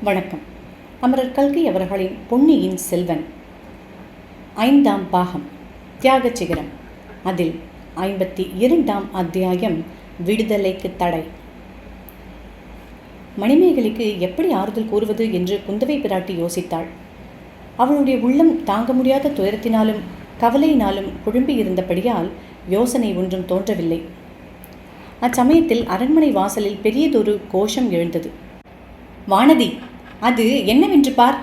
வணக்கம். அமரர் கல்கி அவர்களின் பொன்னியின் செல்வன் 5ஆம் பாகம் தியாக சிகரம். அதில் 52ஆம் அத்தியாயம் விடுதலைக்கு தடை. மணிமேகலைக்கு எப்படி ஆறுதல் கூறுவது என்று குந்தவை பிராட்டி யோசித்தாள். அவளுடைய உள்ளம் தாங்க முடியாத துயரத்தினாலும் கவலையினாலும் குழம்பியிருந்தபடியால் யோசனை ஒன்றும் தோன்றவில்லை. அச்சமயத்தில் அரண்மனை வாசலில் பெரியதொரு கோஷம் எழுந்தது. வானதி, அது என்னவென்று பார்.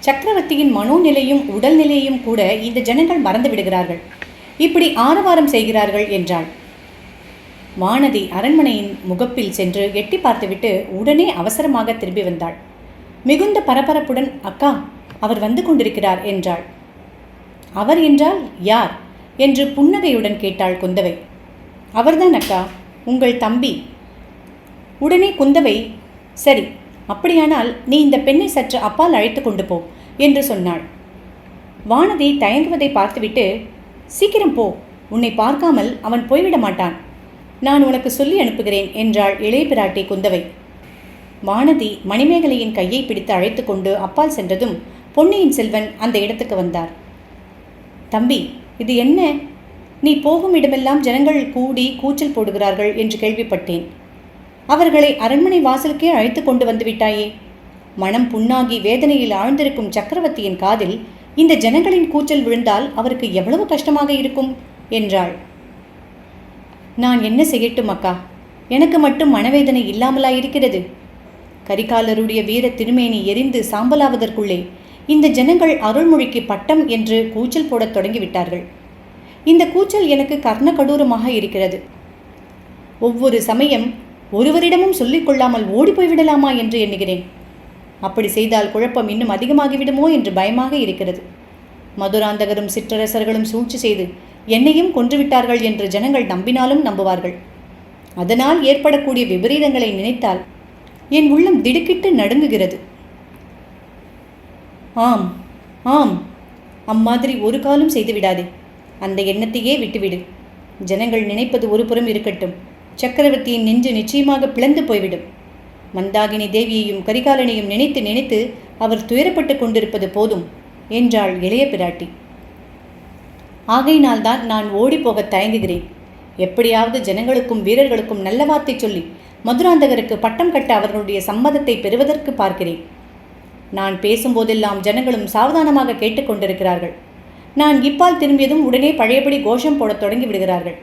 சக்கரவர்த்தியின் மனோநிலையும் உடல்நிலையும் கூட இந்த ஜனங்கள் மறந்து விடுகிறார்கள். இப்படி ஆரவாரம் செய்கிறார்கள் என்றாள். வானதி அரண்மனையின் முகப்பில் சென்று எட்டி பார்த்துவிட்டு உடனே அவசரமாக திரும்பி வந்தாள். மிகுந்த பரபரப்புடன், அக்கா, அவர் வந்து கொண்டிருக்கிறார் என்றாள். அவர் என்றால் யார் என்று புன்னகையுடன் கேட்டாள் குந்தவை. அவர்தான் அக்கா, உங்கள் தம்பி. உடனே குந்தவை, சரி, அப்படியானால் நீ இந்த பெண்ணை சற்று அப்பால் அழைத்து கொண்டு போ என்று சொன்னாள். வானதி தயங்குவதை பார்த்துவிட்டு, சீக்கிரம் போ, உன்னை பார்க்காமல் அவன் போய்விட மாட்டான், நான் உனக்கு சொல்லி அனுப்புகிறேன் என்றாள் இளைய பிராட்டி குந்தவை. வானதி மணிமேகலையின் கையை பிடித்து அழைத்து கொண்டு அப்பால் சென்றதும் பொன்னியின் செல்வன் அந்த இடத்துக்கு வந்தார். தம்பி, இது என்ன? நீ போகும் இடமெல்லாம் ஜனங்கள் கூடி கூச்சல் போடுகிறார்கள் என்று கேள்விப்பட்டேன். அவர்களை அரண்மனை வாசலுக்கே அழைத்து கொண்டு வந்து விட்டாயே. மனம் புண்ணாகி வேதனையில் ஆழ்ந்திருக்கும் சக்கரவர்த்தியின் காதில் இந்த ஜனங்களின் கூச்சல் விழுந்தால் அவருக்கு எவ்வளவு கஷ்டமாக இருக்கும் என்றாள். நான் என்ன செய்யட்டும் அக்கா? எனக்கு மட்டும் மனவேதனை இல்லாமலாயிருக்கிறது. கரிகாலருடைய வீர திருமேனி எரிந்து சாம்பலாவதற்குள்ளே இந்த ஜனங்கள் அருள்மொழிக்கு பட்டம் என்று கூச்சல் போடத் தொடங்கிவிட்டார்கள். இந்த கூச்சல் எனக்கு கர்ண கடூரமாக இருக்கிறது. ஒவ்வொரு சமயம் ஒருவரிடமும் சொல்லிக் கொள்ளாமல் ஓடிப்போய்விடலாமா என்று எண்ணுகிறேன். அப்படி செய்தால் குழப்பம் இன்னும் அதிகமாகிவிடுமோ என்று பயமாக இருக்கிறது. மதுராந்தகரும் சிற்றரசர்களும் சூழ்ச்சி செய்து என்னையும் கொன்றுவிட்டார்கள் என்று ஜனங்கள் நம்பினாலும் நம்புவார்கள். அதனால் ஏற்படக்கூடிய விபரீதங்களை நினைத்தால் என் உள்ளம் திடுக்கிட்டு நடுங்குகிறது. ஆம் ஆம், அம்மாதிரி ஒரு காலம் செய்துவிடாதே. அந்த எண்ணத்தையே விட்டுவிடு. ஜனங்கள் நினைப்பது ஒரு புறம் இருக்கட்டும், சக்கரவர்த்தியின் நெஞ்சு நிச்சயமாக பிளந்து போய்விடும். மந்தாகினி தேவியையும் கரிகாலனையும் நினைத்து நினைத்து அவர் துயரப்பட்டு கொண்டிருப்பது போதும் என்றாள் இளைய பிராட்டி. ஆகையினால்தான் நான் ஓடிப்போக தயங்குகிறேன். எப்படியாவது ஜனங்களுக்கும் வீரர்களுக்கும் நல்ல வார்த்தை சொல்லி மதுராந்தகருக்கு பட்டம் கட்ட அவர்களுடைய சம்மதத்தை பெறுவதற்கு பார்க்கிறேன். நான் பேசும்போதெல்லாம் ஜனங்களும் சாவதானமாக கேட்டுக்கொண்டிருக்கிறார்கள். நான் இப்பால் திரும்பியதும் உடனே பழையபடி கோஷம் போடத் தொடங்கி விடுகிறார்கள்.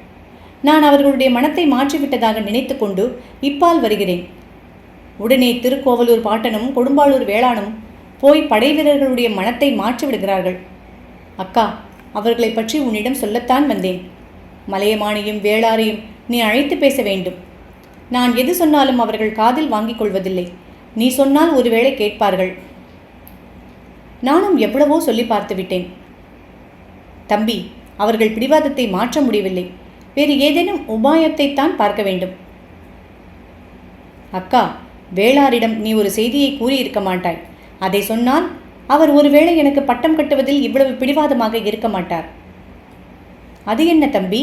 நான் அவர்களுடைய மனத்தை மாற்றிவிட்டதாக நினைத்து கொண்டு இப்பால் வருகிறேன். உடனே திருக்கோவலூர் பாட்டனும் கொடும்பாளூர் வேளானும் போய் படை வீரர்களுடைய மனத்தை மாற்றிவிடுகிறார்கள். அக்கா, அவர்களை பற்றி உன்னிடம் சொல்லத்தான் வந்தேன். மலையமானையும் வேளாரையும் நீ அழைத்து பேச வேண்டும். நான் எது சொன்னாலும் அவர்கள் காதில் வாங்கிக் கொள்வதில்லை. நீ சொன்னால் ஒருவேளை கேட்பார்கள். நானும் எவ்வளவோ சொல்லி பார்த்து விட்டேன். தம்பி, அவர்கள் பிடிவாதத்தை மாற்ற முடியவில்லை. வேறு ஏதேனும் உபாயத்தைத்தான் பார்க்க வேண்டும். அக்கா, வேளாரிடம் நீ ஒரு செய்தியை கூறியிருக்க மாட்டாய். அதை சொன்னால் அவர் ஒருவேளை எனக்கு பட்டம் கட்டுவதில் இவ்வளவு பிடிவாதமாக இருக்க மாட்டார். அது என்ன தம்பி?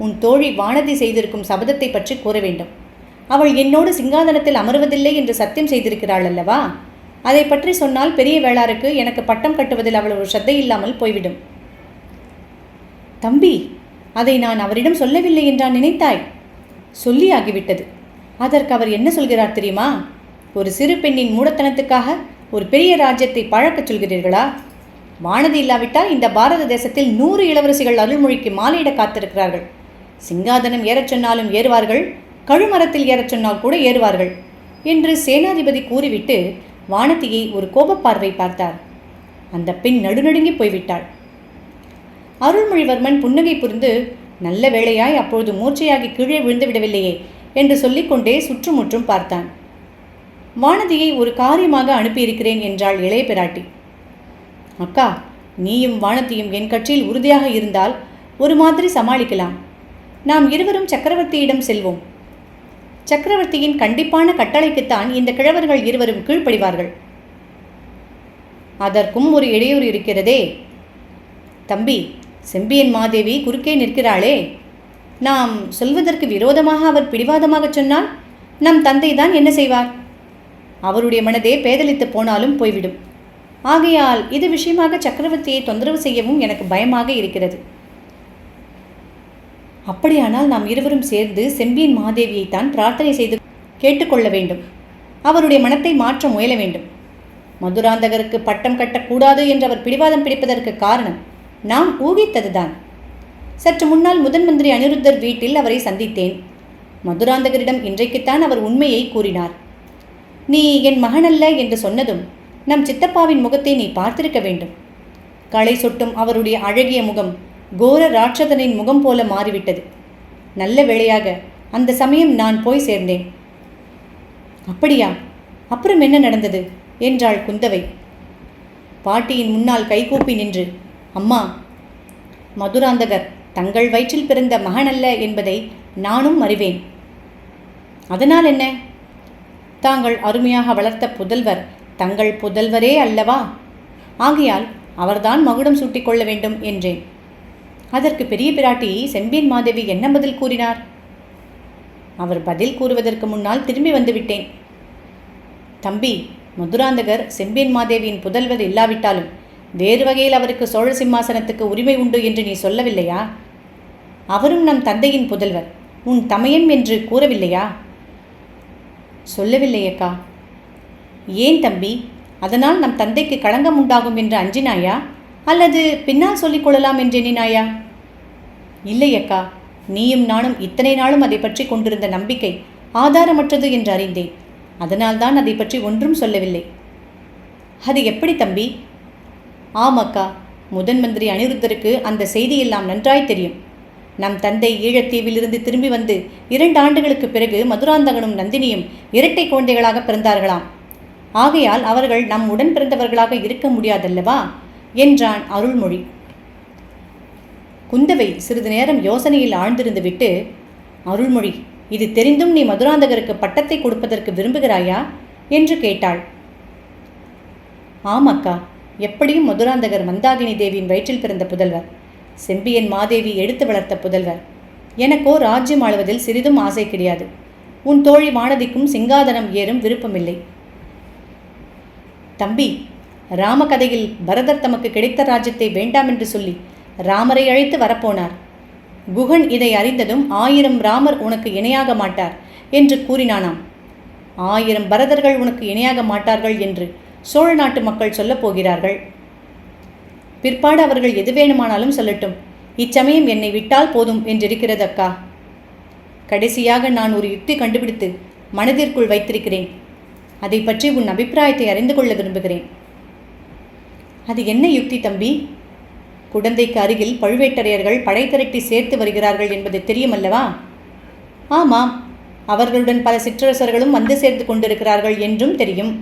உன் தோழி வானதி செய்திருக்கும் சபதத்தை பற்றி கூற வேண்டும். அவள் என்னோடு சிங்காதனத்தில் அமர்வதில்லை என்று சத்தியம் செய்திருக்கிறாள் அல்லவா? அதை பற்றி சொன்னால் பெரிய வேளாருக்கு எனக்கு பட்டம் கட்டுவதில் அவ்வளவு ஸ்ரத்தை இல்லாமல் போய்விடும். தம்பி, அதை நான் அவரிடம் சொல்லவில்லை என்றான் நினைத்தாய்? சொல்லியாகிவிட்டது. அதற்கு அவர் என்ன சொல்கிறார் தெரியுமா? ஒரு சிறு பெண்ணின் மூடத்தனத்துக்காக ஒரு பெரிய ராஜ்யத்தை பழக்கச் சொல்கிறீர்களா? வானதி இல்லாவிட்டால் இந்த பாரத தேசத்தில் 100 இளவரசிகள் அருள்மொழிக்கு மாலையிட காத்திருக்கிறார்கள். சிங்காதனம் ஏறச் சொன்னாலும் ஏறுவார்கள், கழுமரத்தில் ஏறச் சொன்னால் கூட ஏறுவார்கள் என்று சேனாதிபதி கூறிவிட்டு வானதியை ஒரு கோபப்பார்வை பார்த்தார். அந்த பெண் நடுநடுங்கி போய்விட்டாள். அருள்மொழிவர்மன் புன்னகை புரிந்து, நல்ல வேளையாய் அப்பொழுது மூர்ச்சையாகி கீழே விழுந்து விடவில்லையே என்று சொல்லிக்கொண்டே சுற்றுமுற்றும் பார்த்தான். வானதியை ஒரு காரியமாக அனுப்பியிருக்கிறேன் என்றாள் இளைய பிராட்டி. அக்கா, நீயும் வானதியும் என் கட்சியில் உறுதியாக இருந்தால் ஒரு மாதிரி சமாளிக்கலாம். நாம் இருவரும் சக்கரவர்த்தியிடம் செல்வோம். சக்கரவர்த்தியின் கண்டிப்பான கட்டளைக்குத்தான் இந்த கிழவர்கள் இருவரும் கீழ்ப்படிவார்கள். அதற்கும் ஒரு இடையூறு இருக்கிறதே. தம்பி, செம்பியன் மாதேவி குறுக்கே நிற்கிறாளே. நாம் சொல்வதற்கு விரோதமாக அவர் பிடிவாதமாக சொன்னால் நம் தந்தை தான் என்ன செய்வார்? அவருடைய மனதே பேதலித்து போனாலும் போய்விடும். ஆகையால் இது விஷயமாக சக்கரவர்த்தியை தொந்தரவு செய்யவும் எனக்கு பயமாக இருக்கிறது. அப்படியானால் நாம் இருவரும் சேர்ந்து செம்பியன் மாதேவியைத்தான் பிரார்த்தனை செய்து கேட்டுக்கொள்ள வேண்டும். அவருடைய மனத்தை மாற்ற முயல வேண்டும். மதுராந்தகருக்கு பட்டம் கட்டக்கூடாது என்று அவர் பிடிவாதம் பிடிப்பதற்கு காரணம் நாம் ஊகித்ததுதான். சற்று முன்னால் முதன் மந்திரி அனிருத்தர் வீட்டில் அவரை சந்தித்தேன். மதுராந்தகரிடம் இன்றைக்குத்தான் அவர் உண்மையை கூறினார். நீ என் மகனல்ல என்று சொன்னதும் நம் சித்தப்பாவின் முகத்தை நீ பார்த்திருக்க வேண்டும். களை சொட்டும் அவருடைய அழகிய முகம் கோர ராட்சதனின் முகம் போல மாறிவிட்டது. நல்ல வேளையாக அந்த சமயம் நான் போய் சேர்ந்தேன். அப்படியா? அப்புறம் என்ன நடந்தது என்றாள் குந்தவை. பாட்டியின் முன்னால் கைகூப்பி நின்று, அம்மா, மதுராந்தகர் தங்கள் வயிற்றில் பிறந்த மகனல்ல என்பதை நானும் அறிவேன். அதனால் என்ன? தாங்கள் அருமையாக வளர்த்த புதல்வர் தங்கள் புதல்வரே அல்லவா? ஆகையால் அவர்தான் மகுடம் சூட்டிக்கொள்ள வேண்டும் என்றேன். அதற்கு பெரிய பிராட்டி செம்பியன் மாதேவி என்ன பதில் கூறினார்? அவர் பதில் கூறுவதற்கு முன்னால் திரும்பி வந்துவிட்டேன். தம்பி, மதுராந்தகர் செம்பியன் மாதேவியின் புதல்வர் இல்லாவிட்டாலும் வேறு வகையில் அவருக்கு சோழ சிம்மாசனத்துக்கு உரிமை உண்டு என்று நீ சொல்லவில்லையா? அவரும் நம் தந்தையின் புதல்வர், உன் தமையன் என்று கூறவில்லையா? சொல்லவில்லையக்கா. ஏன் தம்பி? அதனால் நம் தந்தைக்கு களங்கம் உண்டாகும் என்று அஞ்சினாயா, அல்லது பின்னால் சொல்லிக்கொள்ளலாம் என்று எண்ணினாயா? இல்லையக்கா, நீயும் நானும் இத்தனை நாளும் அதை பற்றி கொண்டிருந்த நம்பிக்கை ஆதாரமற்றது என்று அறிந்தேன். அதனால்தான் அதை பற்றி ஒன்றும் சொல்லவில்லை. அது எப்படி தம்பி? ஆமாக்கா, முதன் மந்திரி அனிருத்தருக்கு அந்த செய்தியெல்லாம் நன்றாய் தெரியும். நம் தந்தை ஈழத்தீவிலிருந்து திரும்பி வந்து 2 ஆண்டுகளுக்கு பிறகு மதுராந்தகனும் நந்தினியும் இரட்டை குழந்தைகளாக பிறந்தார்களாம். ஆகையால் அவர்கள் நம் உடன் பிறந்தவர்களாக இருக்க முடியாதல்லவா என்றான் அருள்மொழி. குந்தவை சிறிது நேரம் யோசனையில் ஆழ்ந்திருந்து விட்டு, அருள்மொழி, இது தெரிந்தும் நீ மதுராந்தகருக்கு பட்டத்தை கொடுப்பதற்கு விரும்புகிறாயா என்று கேட்டாள். ஆமாக்கா, எப்படியும் மதுராந்தகர் மந்தாகினி தேவியின் வயிற்றில் பிறந்த புதல்வர், செம்பியன் மாதேவி எடுத்து வளர்த்த புதல்வர். எனக்கோ ராஜ்யம் ஆளுவதில் சிறிதும் ஆசை கிடையாது. உன் தோழி வானதிக்கும் சிங்காதனம் ஏறும் விருப்பமில்லை. தம்பி, ராமகதையில் பரதர் தமக்கு கிடைத்த ராஜ்யத்தை வேண்டாம் என்று சொல்லி ராமரை அழைத்து வரப்போனார். குகன் இதை அறிந்ததும் 1000 ராமர் உனக்கு இணையாக மாட்டார் என்று கூறினானாம். 1000 பரதர்கள் உனக்கு இணையாக மாட்டார்கள் என்று சோழ நாட்டு மக்கள் சொல்லப் போகிறார்கள். பிற்பாடு அவர்கள் எது வேணுமானாலும் சொல்லட்டும். இச்சமயம் என்னை விட்டால் போதும் என்றிருக்கிறது அக்கா. கடைசியாக நான் ஒரு யுக்தி கண்டுபிடித்து மனதிற்குள் வைத்திருக்கிறேன். அதை பற்றி உன் அபிப்பிராயத்தை அறிந்து கொள்ள விரும்புகிறேன். அது என்ன யுக்தி தம்பி? குடந்தைக்கு அருகில் பழுவேட்டரையர்கள் படை திரட்டி சேர்த்து வருகிறார்கள் என்பது தெரியுமல்லவா? ஆமாம், அவர்களுடன் பல சிற்றரசர்களும் வந்து சேர்ந்து கொண்டிருக்கிறார்கள் என்றும் தெரியும்.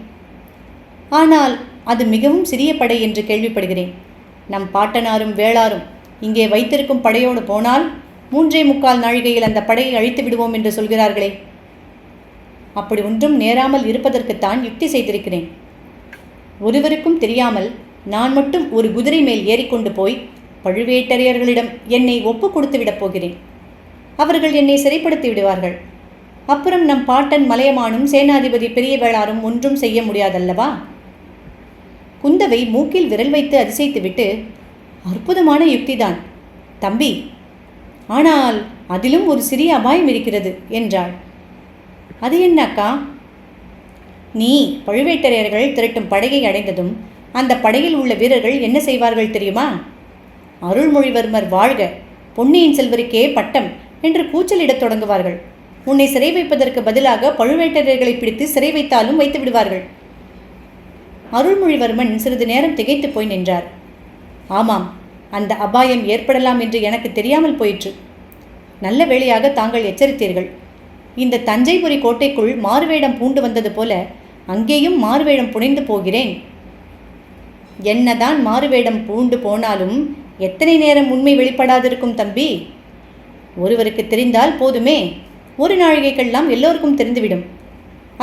ஆனால் அது மிகவும் சிறிய படை என்று கேள்விப்படுகிறேன். நம் பாட்டனாரும் வேளாரும் இங்கே வைத்திருக்கும் படையோடு போனால் 3.25 நாழிகையில் அந்த படையை அழித்து விடுவோம் என்று சொல்கிறார்களே. அப்படி ஒன்றும் நேராமல் இருப்பதற்குத்தான் யுக்தி செய்திருக்கிறேன். ஒருவருக்கும் தெரியாமல் நான் மட்டும் ஒரு குதிரை மேல் ஏறிக்கொண்டு போய் பழுவேட்டரையர்களிடம் என்னை ஒப்பு கொடுத்து விடப் போகிறேன். அவர்கள் என்னை சிறைப்படுத்தி விடுவார்கள். அப்புறம் நம் பாட்டன் மலையமானும் சேனாதிபதி பெரிய வேளாரும் ஒன்றும் செய்ய முடியாதல்லவா? குந்தவை மூக்கில் விரல் வைத்து அதிசயித்துவிட்டு, அற்புதமான யுக்திதான் தம்பி, ஆனால் அதிலும் ஒரு சிறிய அபாயம் இருக்கிறது என்றாள். அது என்ன அக்கா? நீ பழுவேட்டரையர்கள் திரட்டும் படையை அடைந்ததும் அந்த படையில் உள்ள வீரர்கள் என்ன செய்வார்கள் தெரியுமா? அருள்மொழிவர்மர் வாழ்க, பொன்னியின் செல்வருக்கே பட்டம் என்று கூச்சலிடத் தொடங்குவார்கள். உன்னை சிறை வைப்பதற்கு பதிலாக பழுவேட்டரையர்களை பிடித்து சிறை வைத்தாலும் வைத்து விடுவார்கள். அருள்மொழிவர்மன் சிறிது நேரம் திகைத்து போய் நின்றார். ஆமாம், அந்த அபாயம் ஏற்படலாம் என்று எனக்கு தெரியாமல் போயிற்று. நல்ல வேளையாக தாங்கள் எச்சரித்தீர்கள். இந்த தஞ்சைபுரி கோட்டைக்குள் மாறுவேடம் பூண்டு வந்தது போல அங்கேயும் மாறுவேடம் புனைந்து போகிறேன். என்னதான் மாறுவேடம் பூண்டு போனாலும் எத்தனை நேரம் உண்மை வெளிப்படாதிருக்கும் தம்பி? ஒருவருக்கு தெரிந்தால் போதுமே, ஒரு நாழிகைக்கெல்லாம் எல்லோருக்கும் தெரிந்துவிடும்.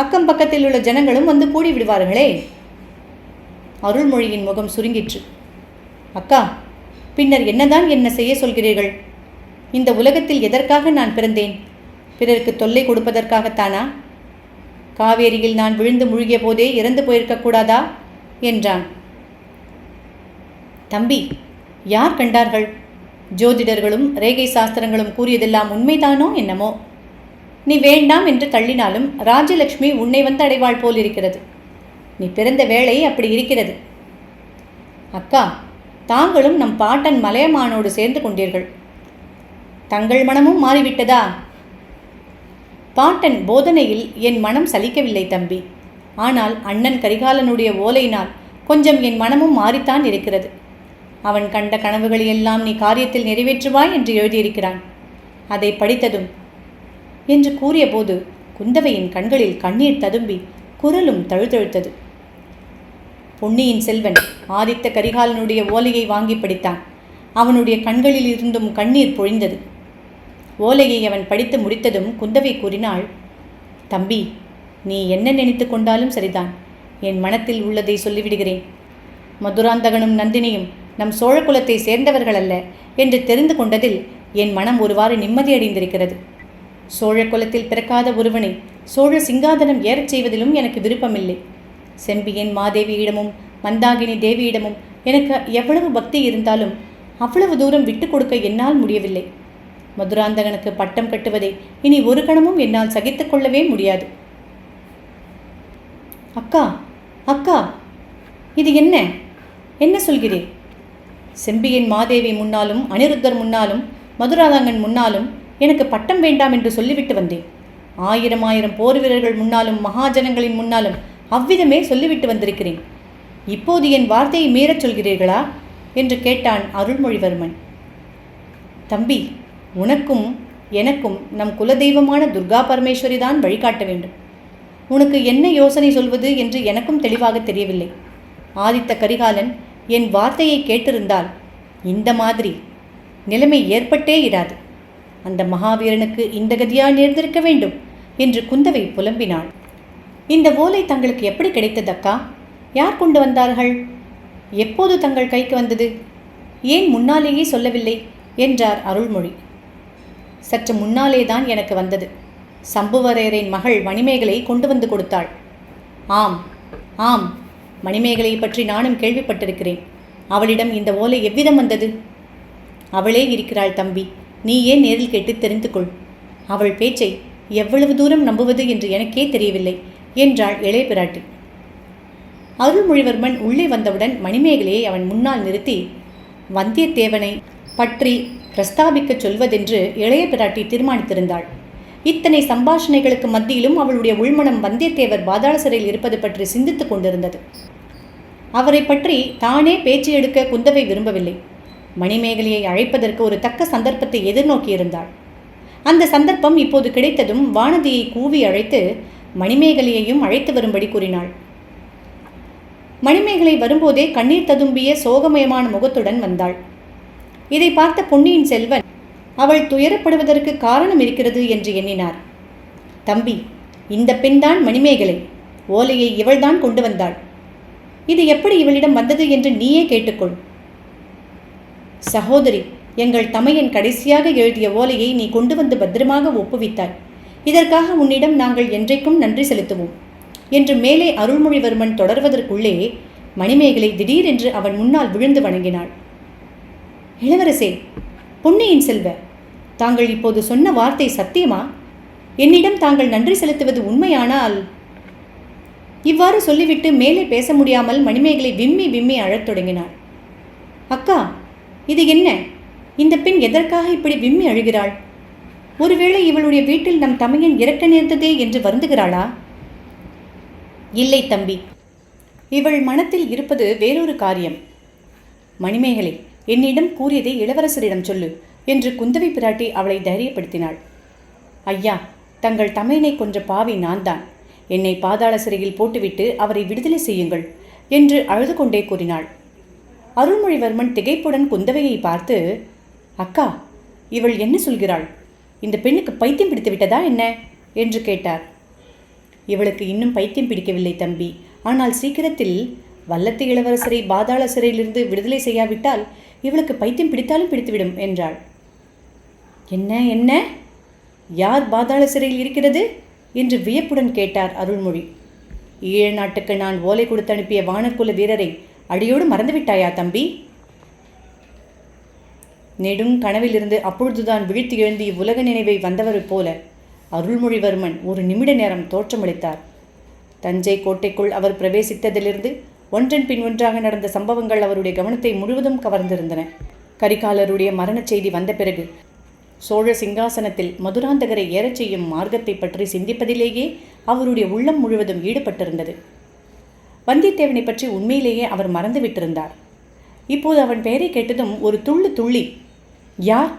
அக்கம் பக்கத்தில் உள்ள ஜனங்களும் வந்து கூடி விடுவார்களே. அருள்மொழியின் முகம் சுருங்கிற்று. அக்கா, பின்னர் என்னதான் என்ன செய்ய சொல்கிறீர்கள்? இந்த உலகத்தில் எதற்காக நான் பிறந்தேன்? பிறருக்கு தொல்லை கொடுப்பதற்காகத்தானா? காவேரியில் நான் விழுந்து முழுகிய போதே இறந்து போயிருக்கக்கூடாதா என்றான். தம்பி, யார் கண்டார்கள்? ஜோதிடர்களும் ரேகை சாஸ்திரங்களும் கூறியதெல்லாம் உண்மைதானோ என்னமோ? நீ வேண்டாம் என்று தள்ளினாலும் ராஜலட்சுமி உன்னை வந்து அடைவாள் போல் இருக்கிறது. நீ பிறந்த வேளை அப்படி இருக்கிறது. அக்கா, தாங்களும் நம் பாட்டன் மலையமானோடு சேர்ந்து கொண்டீர்கள். தங்கள் மனமும் மாறிவிட்டதா? பாட்டன் போதனையில் என் மனம் சலிக்கவில்லை தம்பி. ஆனால் அண்ணன் கரிகாலனுடைய ஓலையினால் கொஞ்சம் என் மனமும் மாறித்தான் இருக்கிறது. அவன் கண்ட கனவுகளையெல்லாம் நீ காரியத்தில் நிறைவேற்றுவாய் என்று எழுதியிருக்கிறான். அதை படித்ததும் என்று கூறியபோது குந்தவையின் கண்களில் கண்ணீர் ததும்பி குரலும் தழுதழுத்தது. பொன்னியின் செல்வன் ஆதித்த கரிகாலனுடைய ஓலையை வாங்கி படித்தான். அவனுடைய கண்களில் இருந்தும் கண்ணீர் பொழிந்தது. ஓலையை அவன் படித்து முடித்ததும் குந்தவை கூறினாள், தம்பி, நீ என்ன நினைத்து கொண்டாலும் சரிதான். என் மனத்தில் உள்ளதை சொல்லிவிடுகிறேன். மதுராந்தகனும் நந்தினியும் நம் சோழ குலத்தை சேர்ந்தவர்கள் அல்ல என்று தெரிந்து கொண்டதில் என் மனம் ஒருவாறு நிம்மதியடைந்திருக்கிறது. சோழ குலத்தில் பிறக்காத ஒருவனை சோழ சிங்காதனம் ஏறச் செய்வதிலும் எனக்கு விருப்பமில்லை. செம்பியன் மாதேவியிடமும் மந்தாகினி தேவியிடமும் எனக்கு எவ்வளவு பக்தி இருந்தாலும் அவ்வளவு தூரம் விட்டு கொடுக்க என்னால் முடியவில்லை. மதுராந்தகனுக்கு பட்டம் கட்டுவதை இனி ஒரு கணமும் என்னால் சகித்துக் கொள்ளவே முடியாது. அக்கா, அக்கா, இது என்ன என்ன சொல்கிறேன்? செம்பியன் மாதேவி முன்னாலும் அனிருத்தர் முன்னாலும் மதுராந்தகன் முன்னாலும் எனக்கு பட்டம் வேண்டாம் என்று சொல்லிவிட்டு வந்தேன். ஆயிரம் போர் வீரர்கள் முன்னாலும் மகாஜனங்களின் முன்னாலும் அவ்விதமே சொல்லிவிட்டு வந்திருக்கிறேன். இப்போது என் வார்த்தையை மீறச் சொல்கிறீர்களா என்று கேட்டான் அருள்மொழிவர்மன். தம்பி, உனக்கும் எனக்கும் நம் குலதெய்வமான துர்கா பரமேஸ்வரி தான் வழிகாட்ட வேண்டும். உனக்கு என்ன யோசனை சொல்வது என்று எனக்கும் தெளிவாக தெரியவில்லை. ஆதித்த கரிகாலன் என் வார்த்தையை கேட்டிருந்தால் இந்த மாதிரி நிலைமை ஏற்பட்டே இராது. அந்த மகாவீரனுக்கு இந்த கதியா நேர்ந்திருக்க வேண்டும் என்று குந்தவை புலம்பினாள். இந்த ஓலை தங்களுக்கு எப்படி கிடைத்தது அக்கா? யார் கொண்டு வந்தார்கள்? எப்போது தங்கள் கைக்கு வந்தது? ஏன் முன்னாலேயே சொல்லவில்லை என்றார் அருள்மொழி. சற்று முன்னாலேதான் எனக்கு வந்தது. சம்புவரையரின் மகள் மணிமேகலை கொண்டு வந்து கொடுத்தாள். ஆம் ஆம், மணிமேகலை பற்றி நானும் கேள்விப்பட்டிருக்கிறேன். அவளிடம் இந்த ஓலை எவ்விதம் வந்தது? அவளே இருக்கிறாள் தம்பி. நீ ஏன் நேரில் கேட்டு தெரிந்து கொள். அவள் பேச்சை எவ்வளவு தூரம் நம்புவது என்று எனக்கே தெரியவில்லை என்றாள் இளைய பிராட்டி. அருள்மொழிவர்மன் உள்ளே வந்தவுடன் மணிமேகலையை அவன் முன்னால் நிறுத்தி வந்தியத்தேவனை பற்றி பிரஸ்தாபிக்கச் சொல்வதென்று இளைய பிராட்டி தீர்மானித்திருந்தாள். இத்தனை சம்பாஷணைகளுக்கு மத்தியிலும் அவளுடைய உள்மனம் வந்தியத்தேவர் பாதாள சிறையில் இருப்பது பற்றி சிந்தித்துக் கொண்டிருந்தது. அவரை பற்றி தானே பேச்சு எடுக்க குந்தவை விரும்பவில்லை. மணிமேகலையை அழைப்பதற்கு ஒரு தக்க சந்தர்ப்பத்தை எதிர்நோக்கியிருந்தாள். அந்த சந்தர்ப்பம் இப்போது கிடைத்ததும் வானதியை கூவி அழைத்து மணிமேகலையையும் அழைத்து வரும்படி கூறினாள். மணிமேகலை வரும்போதே கண்ணீர் ததும்பிய சோகமயமான முகத்துடன் வந்தாள். இதை பார்த்த பொன்னியின் செல்வன் அவள் துயரப்படுவதற்கு காரணம் இருக்கிறது என்று எண்ணினார். தம்பி, இந்த பெண்தான் மணிமேகலை. ஓலையை இவள்தான் கொண்டு வந்தாள். இது எப்படி இவளிடம் வந்தது என்று நீயே கேட்டுக்கொள். சகோதரி, எங்கள் தமையன் கடைசியாக எழுதிய ஓலையை நீ கொண்டு வந்து பத்திரமாக ஒப்புவித்தாய். இதற்காக உன்னிடம் நாங்கள் என்றைக்கும் நன்றி செலுத்துவோம் என்று மேலே அருள்மொழிவர்மன் தொடர்வதற்குள்ளே மணிமேகலை திடீரென்று அவன் முன்னால் விழுந்து வணங்கினாள். இளவரசே, பொன்னியின் செல்வ, தாங்கள் இப்போது சொன்ன வார்த்தை சத்தியமா? என்னிடம் தாங்கள் நன்றி செலுத்துவது உண்மையானால்? இவ்வாறு சொல்லிவிட்டு மேலே பேச முடியாமல் மணிமேகலை விம்மி விம்மி அழத் தொடங்கினாள். அக்கா, இது என்ன? இந்த பெண் எதற்காக இப்படி விம்மி அழுகிறாள்? ஒருவேளை இவளுடைய வீட்டில் நம் தமையன் இறக்க நேர்ந்ததே என்று வருந்துகிறாளா? இல்லை தம்பி, இவள் மனத்தில் இருப்பது வேறொரு காரியம். மணிமேகலை, என்னிடம் கூறியதை இளவரசரிடம் சொல்லு என்று குந்தவை பிராட்டி அவளை தைரியப்படுத்தினாள். ஐயா, தங்கள் தமையனை கொன்ற பாவி நான் தான். என்னை பாதாள சிறையில் போட்டுவிட்டு அவரை விடுதலை செய்யுங்கள் என்று அழுது கொண்டே கூறினாள். அருள்மொழிவர்மன் திகைப்புடன் குந்தவையை பார்த்து, அக்கா, இவள் என்ன சொல்கிறாள்? இந்த பெண்ணுக்கு பைத்தியம் பிடித்து விட்டதா என்ன என்று கேட்டார். இவளுக்கு இன்னும் பைத்தியம் பிடிக்கவில்லை தம்பி. ஆனால் சீக்கிரத்தில் வல்லத்து இளவரசரை பாதாள சிறையிலிருந்து விடுதலை செய்யாவிட்டால் இவளுக்கு பைத்தியம் பிடித்தாலும் பிடித்துவிடும் என்றாள். என்ன என்ன? யார் பாதாள சிறையில் இருக்கிறது என்று வியப்புடன் கேட்டார் அருள்மொழி. ஈழ நாட்டுக்கு நான் ஓலை கொடுத்து அனுப்பிய வானர்குல வீரரை அடியோடு மறந்துவிட்டாயா தம்பி? நெடும் கனவிலிருந்து அப்பொழுதுதான் விழித்து எழுந்து இவ்வுலக நினைவை வந்தவர் போல அருள்மொழிவர்மன் ஒரு நிமிட நேரம் தோற்றமளித்தார். தஞ்சை கோட்டைக்குள் அவர் பிரவேசித்ததிலிருந்து ஒன்றன் பின் ஒன்றாக நடந்த சம்பவங்கள் அவருடைய கவனத்தை முழுவதும் கவர்ந்திருந்தன. கரிகாலருடைய மரணச் செய்தி வந்த பிறகு சோழ சிங்காசனத்தில் மதுராந்தகரை ஏறச் செய்யும் மார்க்கத்தை பற்றி சிந்திப்பதிலேயே அவருடைய உள்ளம் முழுவதும் ஈடுபட்டிருந்தது. வந்தியத்தேவனை பற்றி உண்மையிலேயே அவர் மறந்துவிட்டிருந்தார். இப்போது அவன் பெயரை கேட்டதும் ஒரு துள்ளு துள்ளி, யார்?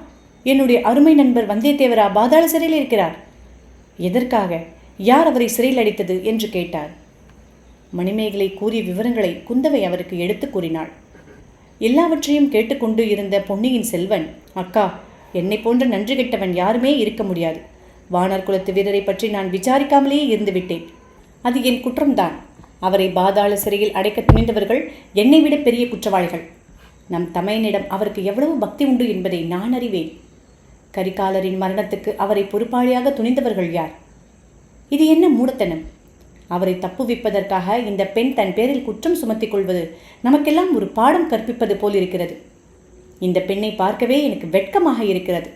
என்னுடைய அருமை நண்பர் வந்தியத்தேவரா பாதாள சிறையில் இருக்கிறார்? எதற்காக? யார் அவரை சிறையில் அடைத்தது என்று கேட்டார். மணிமேகலை கூறிய விவரங்களை குந்தவை அவருக்கு எடுத்து கூறினாள். எல்லாவற்றையும் கேட்டுக்கொண்டு இருந்த பொன்னியின் செல்வன், அக்கா, என்னை போன்ற நன்றி கெட்டவன் யாருமே இருக்க முடியாது. வானர் குலத்து வீரரை பற்றி நான் விசாரிக்காமலேயே இருந்துவிட்டேன். அது என் குற்றம்தான். அவரை பாதாள சிறையில் அடைக்க துணிந்தவர்கள் என்னை விட பெரிய குற்றவாளிகள். நம் தமையனிடம் அவருக்கு எவ்வளவு பக்தி உண்டு என்பதை நான் அறிவேன். கரிகாலரின் மரணத்துக்கு அவரை பொறுப்பாளியாக துணிந்தவர்கள் யார்? இது என்ன மூடத்தனம்? அவரை தப்புவிப்பதற்காக இந்த பெண் தன் பேரில் குற்றம் சுமத்திக் கொள்வது நமக்கெல்லாம் ஒரு பாடம் கற்பிப்பது போல் இருக்கிறது. இந்த பெண்ணை பார்க்கவே எனக்கு வெட்கமாக இருக்கிறது.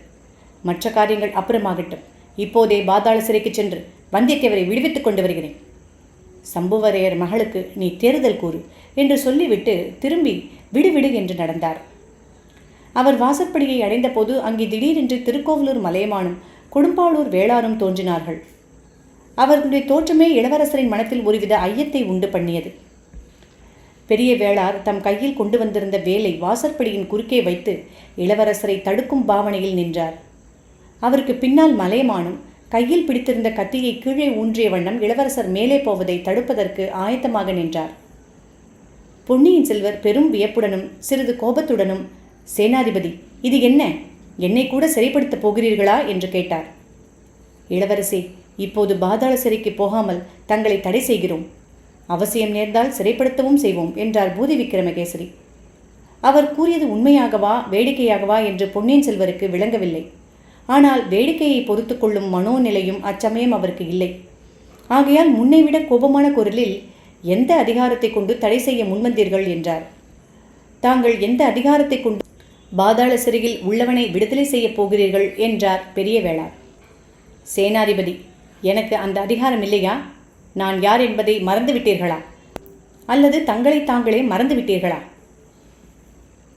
மற்ற காரியங்கள் அப்புறமாகட்டும். இப்போதே பாதாள சிறைக்கு சென்று வந்தியத்தேவரை விடுவித்துக் கொண்டு வருகிறேன். சம்புவரையர் மகளுக்கு நீ தேறுதல் கூறு என்று சொல்லிவிட்டு திரும்பி விடுவிடு என்று நடந்தார். அவர் வாசற்படியை அடைந்தபோது அங்கே திடீரென்று திருக்கோவலூர் மலையமானும் கொடும்பாளூர் வேளாரும் தோன்றினார்கள். அவர்களுடைய தோற்றமே இளவரசரின் மனத்தில் ஒருவித ஐயத்தை உண்டு பண்ணியது. பெரிய வேளார் தம் கையில் கொண்டு வந்திருந்த வேலை வாசற்படியின் குறுக்கே வைத்து இளவரசரை தடுக்கும் பாவனையில் நின்றார். அவருக்கு பின்னால் மலையமானும் கையில் பிடித்திருந்த கத்தியை கீழே ஊன்றிய வண்ணம் இளவரசர் மேலே போவதை தடுப்பதற்கு ஆயத்தமாக நின்றார். பொன்னியின் செல்வர் பெரும் வியப்புடனும் சிறிது கோபத்துடனும், சேனாதிபதி, இது என்ன? என்னை கூட சிறைப்படுத்தப் போகிறீர்களா என்று கேட்டார். இளவரசே, இப்போது பாதாள சிறைக்கு போகாமல் தங்களை தடை செய்கிறோம். அவசியம் நேர்ந்தால் சிறைப்படுத்தவும் செய்வோம் என்றார் பூதி விக்கிரமகேசரி. அவர் கூறியது உண்மையாகவா வேடிக்கையாகவா என்று பொன்னியின் செல்வருக்கு விளங்கவில்லை. ஆனால் வேடிக்கையை பொறுத்து கொள்ளும் மனோநிலையும் அச்சமயம் அவருக்கு இல்லை. ஆகையால் முன்னைவிட கோபமான குரலில், எந்த அதிகாரத்தை கொண்டு தடை செய்ய முன்வந்தீர்கள் என்றார். தாங்கள் எந்த அதிகாரத்தை கொண்டு பாதாள சிறையில் உள்ளவனை விடுதலை செய்யப் போகிறீர்கள் என்றார் பெரிய வேளார். சேனாதிபதி, எனக்கு அந்த அதிகாரம் இல்லையா? நான் யார் என்பதை மறந்துவிட்டீர்களா? அல்லது தங்களை தாங்களே மறந்துவிட்டீர்களா?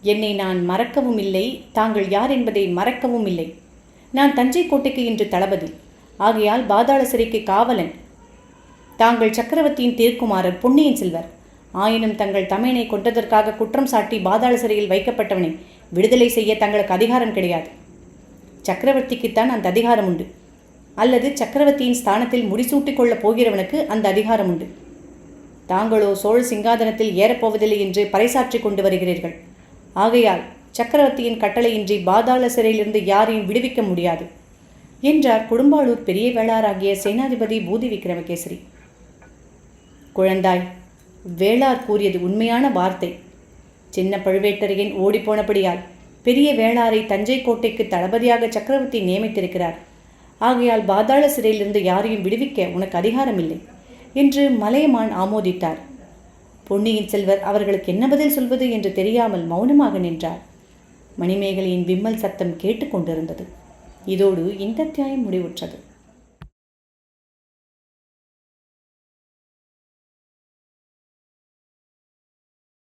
என்னை நான் மறக்கவும் இல்லை, தாங்கள் யார் என்பதை மறக்கவும் இல்லை. நான் தஞ்சை கோட்டைக்கு இன்று தளபதி. ஆகையால் பாதாள சிறைக்கு காவலன். தாங்கள் சக்கரவர்த்தியின் திருக்குமாரர் பொன்னியின் செல்வர். ஆயினும் தங்கள் தமையனை கொண்டதற்காக குற்றம் சாட்டி பாதாள சிறையில் வைக்கப்பட்டவனை விடுதலை செய்ய தங்களுக்கு அதிகாரம் கிடையாது. சக்கரவர்த்திக்குத்தான் அந்த அதிகாரம் உண்டு. அல்லது சக்கரவர்த்தியின் ஸ்தானத்தில் முடிசூட்டிக் கொள்ளப் போகிறவனுக்கு அந்த அதிகாரம் உண்டு. தாங்களோ சோழ சிங்காதனத்தில் ஏறப்போவதில்லை என்று பறைசாற்றி கொண்டு வருகிறீர்கள். ஆகையால் சக்கரவர்த்தியின் கட்டளையின்றி பாதாள சிறையிலிருந்து யாரையும் விடுவிக்க முடியாது என்றார் கொடும்பாளூர் பெரிய வேளாராகிய சேனாதிபதி பூதி விக்கிரமகேசரி. குழந்தாய், வேளார் கூறியது உண்மையான வார்த்தை. சின்ன பழுவேட்டரையன் ஓடிப்போனபடியால் பெரிய வேளாரை தஞ்சை கோட்டைக்கு தளபதியாக சக்கரவர்த்தி நியமித்திருக்கிறார். ஆகையால் பாதாள சிறையிலிருந்து யாரையும் விடுவிக்க உனக்கு அதிகாரம் இல்லை என்று மலையமான் ஆமோதித்தார். பொன்னியின் செல்வர் அவர்களுக்கு என்ன பதில் சொல்வது என்று தெரியாமல் மௌனமாக நின்றார். மணிமேகலையின் விம்மல் சத்தம் கேட்டுக்கொண்டிருந்தது. இதோடு இந்த அத்தியாயம் முடிவுற்றது.